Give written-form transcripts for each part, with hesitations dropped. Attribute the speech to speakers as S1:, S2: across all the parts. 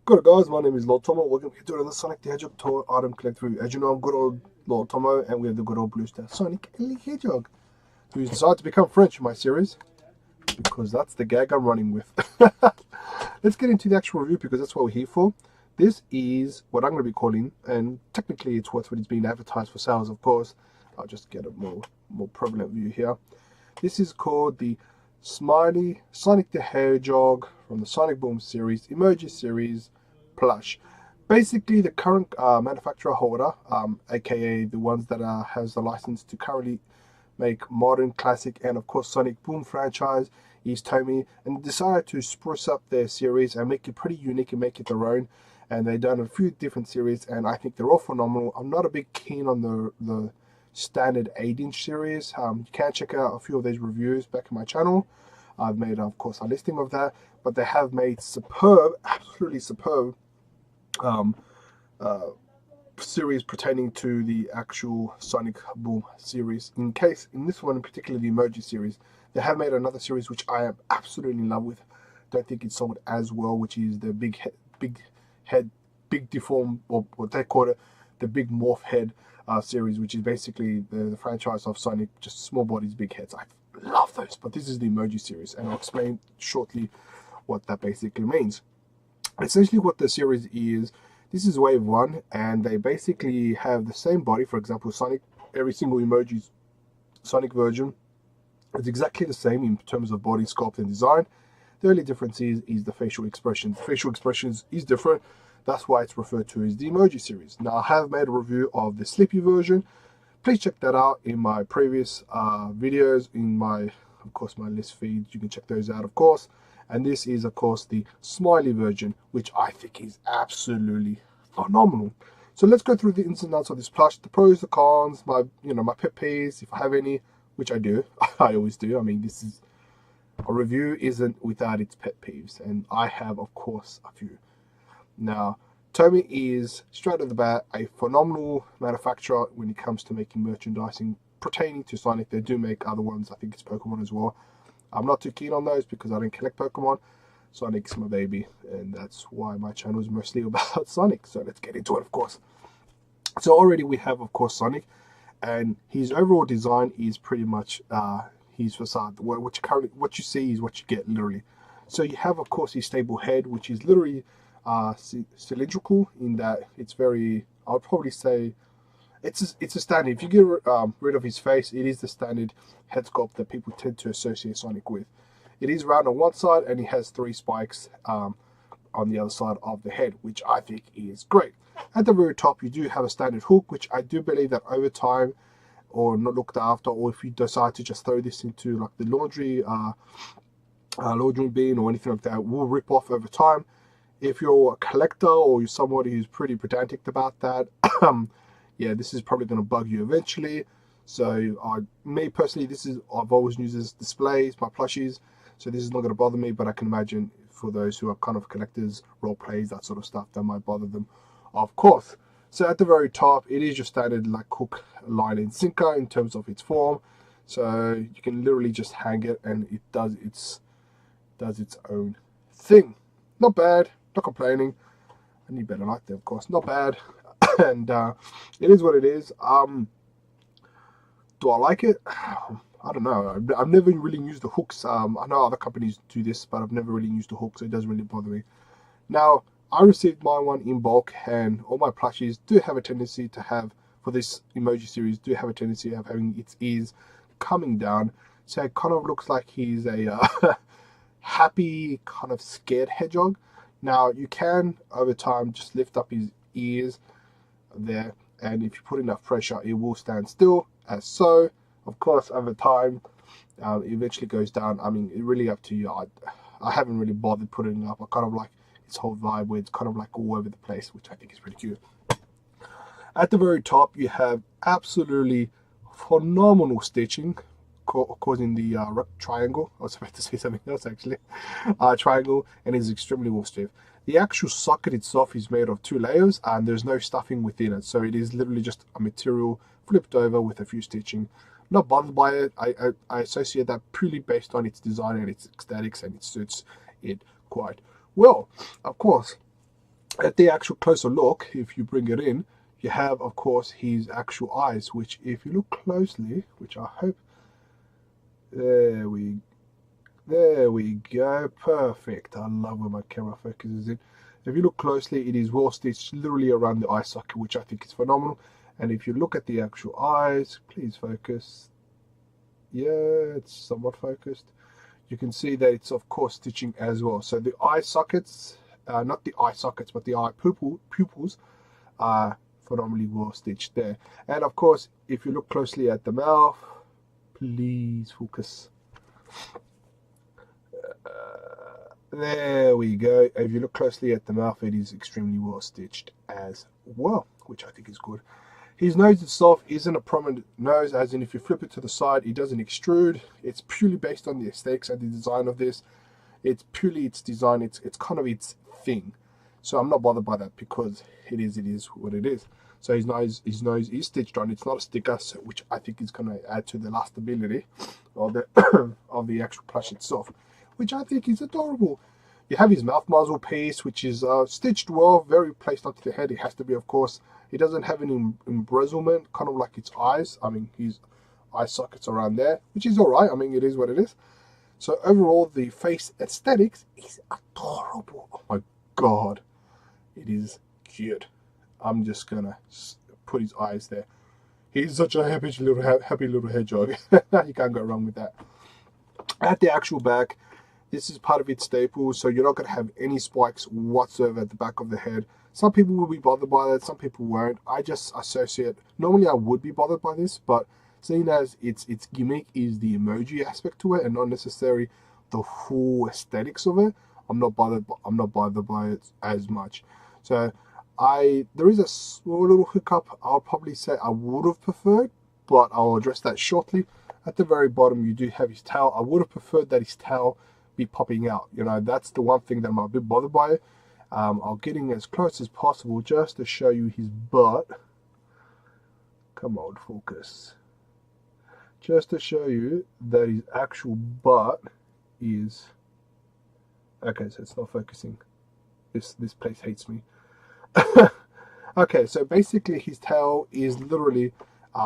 S1: Good guys, my name is Lord Tomo. Welcome to another Sonic the Hedgehog toy item collect through. As you know, I'm good old Lord Tomo, and we have the good old blue star Sonic the Hedgehog, who's decided to become French in my series, because that's the gag I'm running with. Let's get into the actual review, because that's what we're here for. This is what I'm going to be calling, and technically it's what it's being advertised for sales, of course. I'll just get a more prevalent view here. This is called the Smiley Sonic the Hedgehog from the Sonic Boom series, Emoji series, Plush. Basically, the current manufacturer holder, aka the ones that has the license to currently make modern, classic, and of course Sonic Boom franchise, is Tomy, and decided to spruce up their series and make it pretty unique and make it their own. And they've done a few different series, and I think they're all phenomenal. I'm not a big keen on the standard 8-inch series. You can check out a few of these reviews back in my channel. I've made, of course, a listing of that, but they have made superb, absolutely superb um, uh, series pertaining to the actual Sonic Boom series. In this one in particular, the Emoji series, they have made another series which I am absolutely in love with. Don't think it's sold as well, which is the big head, big deformed, or what they call it, the big morph head series, which is basically the franchise of Sonic, just small bodies, big heads. I love those, but this is the Emoji series, and I'll explain shortly what that basically means. Essentially, what the series is, this is wave one, and they basically have the same body. For example, Sonic, every single emoji's Sonic version is exactly the same in terms of body sculpt and design. The only difference is the facial expressions. Facial expressions is different. That's why it's referred to as the Emoji series. Now, I have made a review of the Slippy version. Please check that out in my previous videos, in my, of course, my list feeds. You can check those out, of course. And this is, of course, the Smiley version, which I think is absolutely phenomenal. So let's go through the ins and outs of this plush, the pros, the cons, my pet peeves, if I have any, which I do. I always do. I mean, this is a review isn't without its pet peeves, and I have, of course, a few. Now, Tomy is, straight off the bat, a phenomenal manufacturer when it comes to making merchandising pertaining to Sonic. They do make other ones. I think it's Pokemon as well. I'm not too keen on those because I don't collect Pokemon. Sonic's my baby, and that's why my channel is mostly about Sonic. So let's get into it, of course. So already we have, of course, Sonic, and his overall design is pretty much his facade. What you see is what you get, literally. So you have, of course, his stable head, which is literally cylindrical in that it's very, I would probably say, it's a standard. If you get rid of his face, it is the standard head sculpt that people tend to associate Sonic with. It is round on one side, and he has 3 spikes on the other side of the head, which I think is great. At the very top, you do have a standard hook, which I do believe that over time, or not looked after, or if you decide to just throw this into like the laundry bin or anything like that, will rip off over time. If you're a collector or you're somebody who's pretty pedantic about that, yeah, this is probably going to bug you eventually. So me personally, I've always used this displays, my plushies, so this is not going to bother me, but I can imagine for those who are kind of collectors, role plays, that sort of stuff, that might bother them, of course. So at the very top, it is your standard like hook, line, and sinker in terms of its form. So you can literally just hang it, and it does its own thing. Not bad, not complaining. I need better light there, of course. Not bad, and it is what it is. Do I like it? I don't know. I've never really used the hooks. I know other companies do this, but I've never really used the hook, so it doesn't really bother me. Now, I received my one in bulk, and all my plushies do have a tendency to have, for this Emoji series, do have a tendency of having its ears coming down. So it kind of looks like he's a happy, kind of scared hedgehog. Now, you can, over time, just lift up his ears there, and if you put enough pressure, it will stand still, as so. Of course, over time, it eventually goes down. I mean, it's really up to you. I haven't really bothered putting it up. I kind of like its whole vibe where it's kind of like all over the place, which I think is pretty cute. At the very top, you have absolutely phenomenal stitching, causing the triangle. I was about to say something else, actually. Triangle, and is extremely well stiff. The actual socket itself is made of 2 layers, and there's no stuffing within it. So it is literally just a material flipped over with a few stitching. Not bothered by it. I associate that purely based on its design and its aesthetics, and it suits it quite well. Of course, At the actual closer look, if you bring it in, you have, of course, his actual eyes, which if you look closely, which I hope, there we go, perfect. I love when my camera focuses in. If you look closely, it is well stitched literally around the eye socket, which I think is phenomenal. And if you look at the actual eyes, please focus. Yeah, it's somewhat focused. You can see that it's of course stitching as well. So the eye sockets, not the eye sockets, but the eye pupils are phenomenally well stitched there. And of course, if you look closely at the mouth, please focus. There we go. If you look closely at the mouth, it is extremely well stitched as well, which I think is good. His nose itself isn't a prominent nose, as in if you flip it to the side, it doesn't extrude. It's purely based on the aesthetics and the design of this. It's purely its design. It's kind of its thing. So I'm not bothered by that because it is what it is. So his nose is stitched on. It's not a sticker, so, which I think is going to add to the lastability of the of the actual plush itself, which I think is adorable. You have his mouth muzzle piece, which is stitched well, very placed onto the head. It has to be, of course. It doesn't have any embezzlement, kind of like its eyes. I mean, his eye sockets around there, which is all right. I mean, it is what it is. So overall, the face aesthetics is adorable. Oh my god, it is cute. I'm just gonna put his eyes there. He's such a happy little hedgehog. You can't go wrong with that. At the actual back, this is part of its staple, so you're not going to have any spikes whatsoever at the back of the head. Some people will be bothered by that, some people won't. I just associate, normally I would be bothered by this, but seeing as its gimmick is the emoji aspect to it and not necessarily the full aesthetics of it, I'm not bothered by it as much. So there is a small little hiccup I'll probably say I would have preferred, but I'll address that shortly. At the very bottom, you do have his tail. I would have preferred that his tail be popping out. You know, that's the one thing that I'm a bit bothered by it. I'll get in as close as possible just to show you his butt. Come on, focus. Just to show you that his actual butt is... Okay, so it's not focusing. This place hates me. Okay, so basically his tail is literally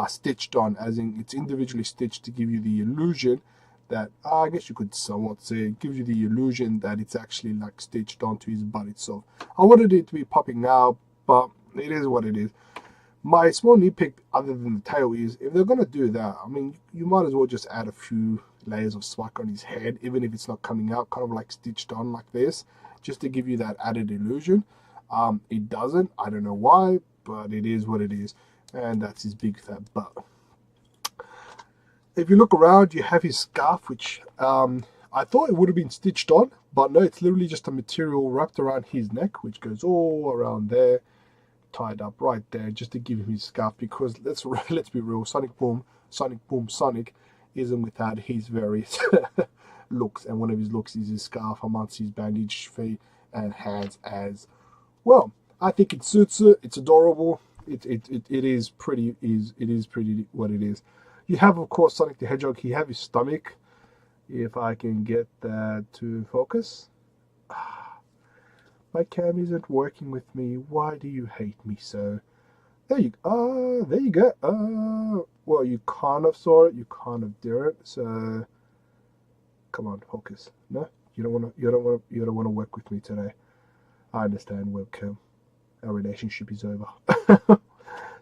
S1: stitched on, as in it's individually stitched to give you the illusion that, I guess you could somewhat say, it gives you the illusion that it's actually like stitched onto his butt itself. I wanted it to be popping out, but it is what it is. My small nitpick, other than the tail, is if they're going to do that, I mean, you might as well just add a few layers of spike on his head, even if it's not coming out, kind of like stitched on like this, just to give you that added illusion. It doesn't, I don't know why, but it is what it is, and that's his big fat butt. If you look around, you have his scarf, which I thought it would have been stitched on, but no, it's literally just a material wrapped around his neck, which goes all around there, tied up right there, just to give him his scarf, because let's be real, Sonic Boom Sonic isn't without his various looks, and one of his looks is his scarf amongst his bandaged feet and hands as well. I think it suits it. It's adorable. It is pretty what it is. You have, of course, Sonic the Hedgehog. He have his stomach. If I can get that to focus. My cam isn't working with me. Why do you hate me so? There you go. Well, you kind of saw it. You kind of didn't. So, come on, focus. No, you don't want to work with me today. I understand, webcam. Our relationship is over.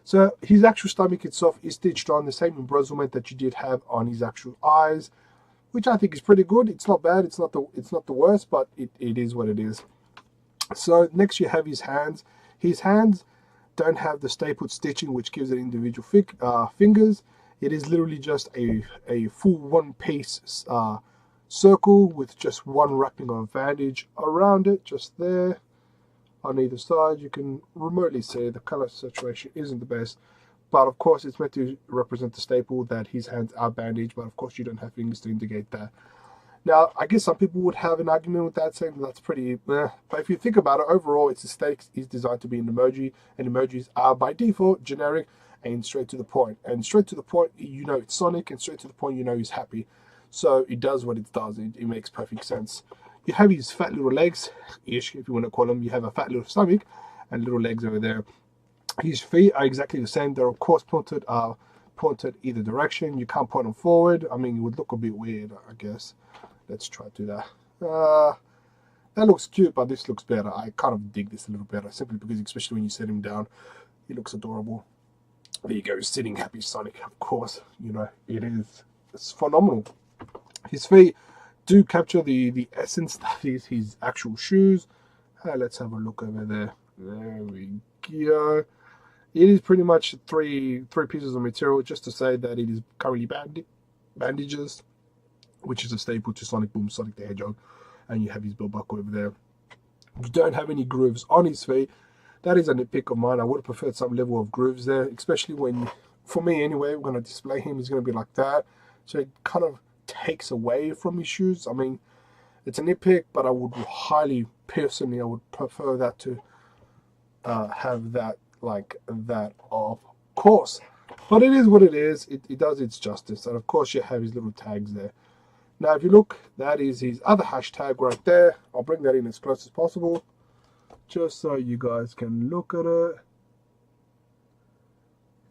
S1: So his actual stomach itself is stitched on the same embezzlement that you did have on his actual eyes, which I think is pretty good. It's not bad. It's not the worst, but it is what it is. So next you have his hands. His hands don't have the stapled stitching, which gives it individual fingers. It is literally just a full one-piece circle with just one wrapping of bandage around it, just there. On either side, you can remotely see the color saturation isn't the best, but of course it's meant to represent the staple that his hands are bandaged, but of course you don't have fingers to indicate that. Now, I guess some people would have an argument with that, saying that's pretty but if you think about it, overall its aesthetics is designed to be an emoji, and emojis are by default generic and straight to the point. And straight to the point, you know it's Sonic, and straight to the point, you know he's happy. So it does what it does. It makes perfect sense. You have his fat little legs, ish, if you want to call them. You have a fat little stomach and little legs over there. His feet are exactly the same. They're of course pointed either direction. You can't point them forward. I mean, it would look a bit weird, I guess. Let's try to do that. That looks cute, but this looks better. I kind of dig this a little better, simply because, especially when you set him down, he looks adorable. There you go, sitting happy Sonic. Of course, you know, it's phenomenal. His feet do capture the essence that is his actual shoes. Let's have a look over there. There we go. It is pretty much three pieces of material, just to say that it is currently bandages, which is a staple to Sonic Boom, Sonic the Hedgehog. And you have his belt buckle over there. You don't have any grooves on his feet. That is a nitpick of mine. I would have preferred some level of grooves there, especially when, for me anyway, we're going to display him, he's going to be like that. So it kind of takes away from his shoes. I mean, it's a nitpick, but I would personally, I would prefer that to have that like that, of course. But it is what it is. It does its justice. And of course you have his little tags there. Now, if you look, that is his other hashtag right there. I'll bring that in as close as possible, just so you guys can look at it.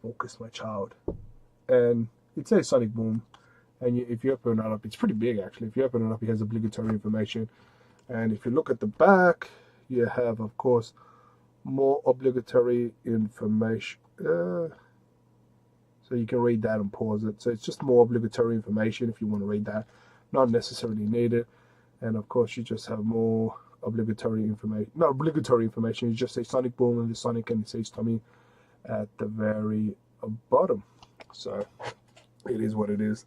S1: Focus, my child. And it says Sonic Boom. And if you open it up, it's pretty big actually. If you open it up, it has obligatory information. And if you look at the back, you have, of course, more obligatory information. So you can read that and pause it. So it's just more obligatory information if you want to read that. Not necessarily needed. And of course you just have more obligatory information. Not obligatory information, you just say Sonic Boom and the Sonic, and it says Tommy at the very bottom. So it is what it is.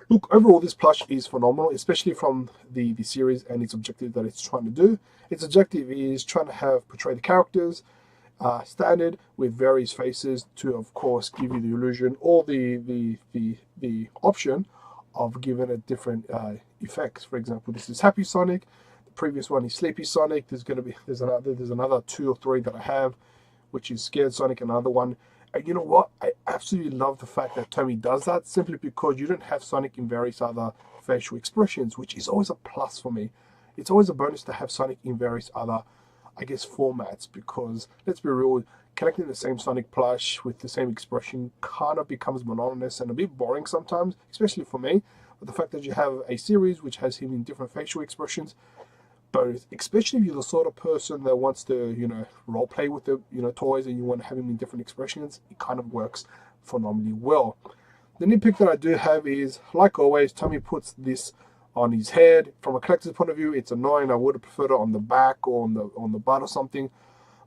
S1: Look, overall this plush is phenomenal, especially from the series and its objective that it's trying to do. Its objective is trying to portray the characters standard with various faces to, of course, give you the illusion or the option of giving it different effects. For example, this is Happy Sonic. The previous one is Sleepy Sonic. There's another 2 or 3 that I have, which is Scared Sonic, another one. And you know what? I absolutely love the fact that Tommy does that, simply because you don't have Sonic in various other facial expressions, which is always a plus for me. It's always a bonus to have Sonic in various other, I guess, formats, because let's be real, collecting the same Sonic plush with the same expression kind of becomes monotonous and a bit boring sometimes, especially for me. But the fact that you have a series which has him in different facial expressions, both, especially if you're the sort of person that wants to, you know, role play with the, you know, toys, and you want to have him in different expressions, it kind of works phenomenally well. The nitpick that I do have is, like always, Tommy puts this on his head. From a collector's point of view, it's annoying. I would have preferred it on the back or on the butt or something.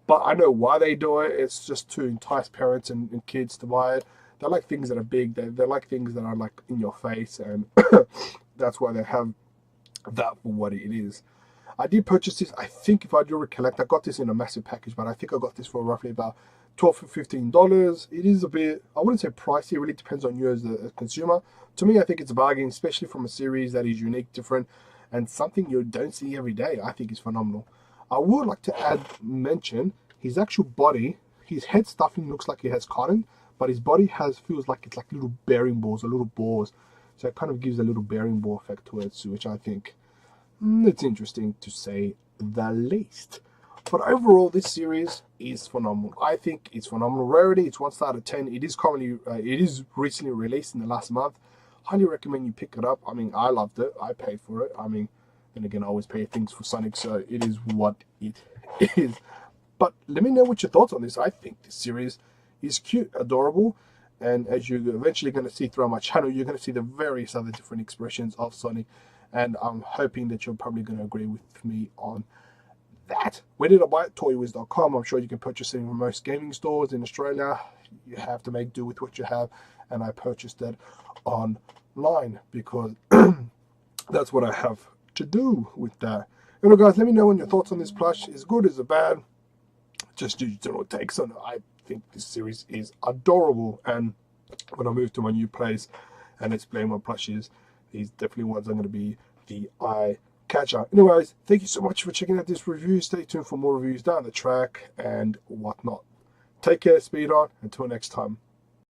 S1: But I know why they do it. It's just to entice parents and kids to buy it. They like things that are big. They like things that are like in your face, and that's why they have that for what it is. I did purchase this. I think, if I do recollect, I got this in a massive package, but I think I got this for roughly about $12 or $15. It is a bit, I wouldn't say pricey. It really depends on you as a consumer. To me, I think it's a bargain, especially from a series that is unique, different, and something you don't see every day. I think is phenomenal. I would like to mention his actual body. His head stuffing looks like he has cotton, but his body feels like it's like little bearing balls or little balls. So it kind of gives a little bearing ball effect to it, which I think it's interesting, to say the least. But overall, this series is phenomenal. I think it's phenomenal. Rarity, it's 1 star out of 10. It is currently, it is recently released in the last month. Highly recommend you pick it up. I mean, I loved it. I paid for it. I mean, then again, I always pay things for Sonic, so it is what it is. But let me know what your thoughts on this. I think this series is cute, adorable, and as you're eventually going to see throughout my channel, you're going to see the various other different expressions of Sonic, and I'm hoping that you're probably going to agree with me on that. Where did I buy it? Toywiz.com. I'm sure you can purchase it in most gaming stores in Australia. You have to make do with what you have, and I purchased it online because that's what I have to do with that. You know, guys, let me know on your thoughts on this plush. Is it good? Is it bad? Just do your general takes on it. I think this series is adorable, and when I move to my new place and explain what plush is, these definitely ones are going to be the eye catcher. Anyways, thank you so much for checking out this review. Stay tuned for more reviews down the track and whatnot. Take care, speed on. Until next time.